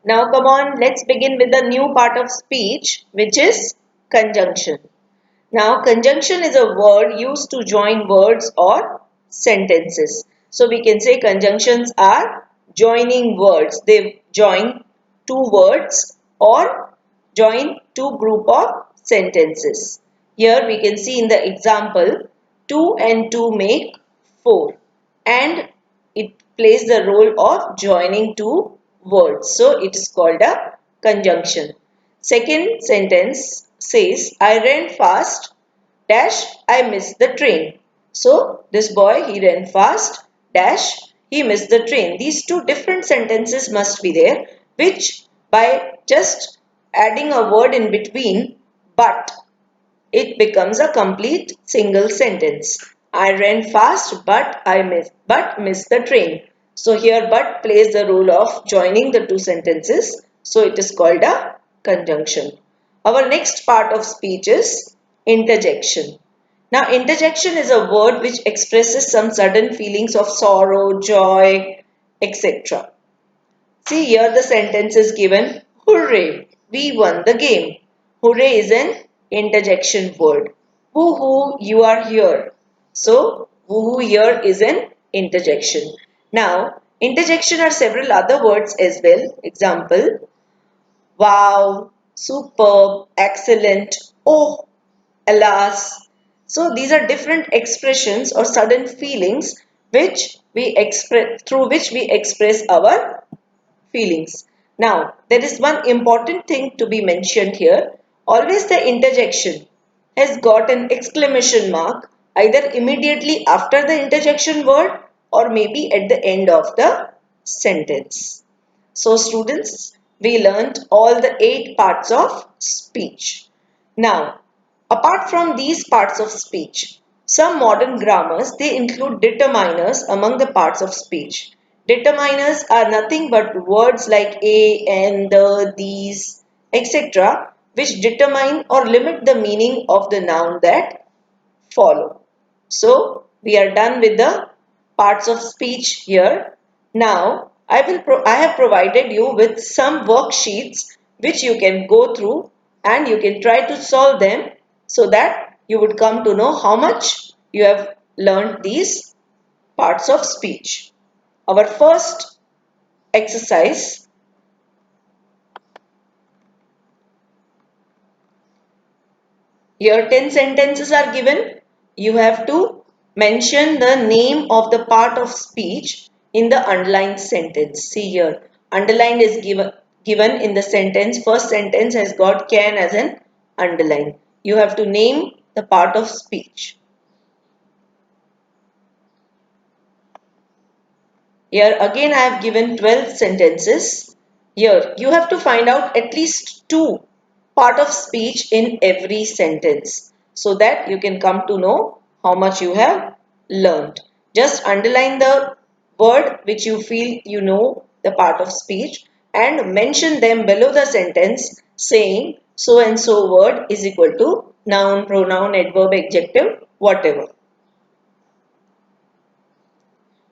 Now come on, let's begin with the new part of speech, which is conjunction. Now conjunction is a word used to join words or sentences. So we can say conjunctions are joining words. They join two words or join two group of sentences. Here we can see in the example 2 and 2 make 4 and it plays the role of joining two words. So it is called a conjunction. Second sentence says, I ran fast, dash, I missed the train. So this boy, he ran fast, dash, he missed the train. These two different sentences must be there, which by just adding a word in between, but it becomes a complete single sentence. I ran fast but missed the train. So here but plays the role of joining the two sentences. So it is called a conjunction. Our next part of speech is interjection. Now interjection is a word which expresses some sudden feelings of sorrow, joy, etc. See here the sentence is given, hooray, we won the game. Hooray is an interjection word. Woohoo, you are here. So, woohoo here is an interjection. Now, interjection are several other words as well. Example, wow, superb, excellent, oh, alas. So these are different expressions or sudden feelings which we express through which we express our feelings. Now, there is one important thing to be mentioned here. Always the interjection has got an exclamation mark either immediately after the interjection word or maybe at the end of the sentence. So students, we learnt all the 8 parts of speech. Now, apart from these parts of speech, some modern grammars, they include determiners among the parts of speech. Determiners are nothing but words like a, and, the, these, etc., which determine or limit the meaning of the noun that follow. So, we are done with the parts of speech here. Now, I have provided you with some worksheets which you can go through and you can try to solve them so that you would come to know how much you have learned these parts of speech. Our first exercise, here 10 sentences are given. You have to mention the name of the part of speech in the underlined sentence. See here, underlined is given in the sentence. First sentence has got can as an underline. You have to name the part of speech. Here again I have given 12 sentences. Here you have to find out at least two part of speech in every sentence so that you can come to know how much you have learned. Just underline the word which you feel you know the part of speech and mention them below the sentence saying so and so word is equal to noun, pronoun, adverb, adjective, whatever.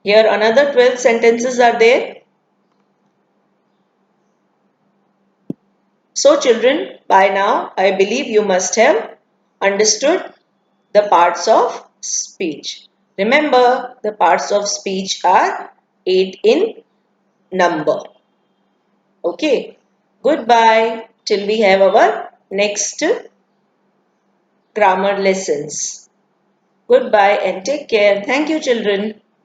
Here another 12 sentences are there. So children, by now I believe you must have understood the parts of speech. Remember, the parts of speech are 8 in number. Okay, goodbye till we have our next grammar lessons. Goodbye and take care. Thank you children.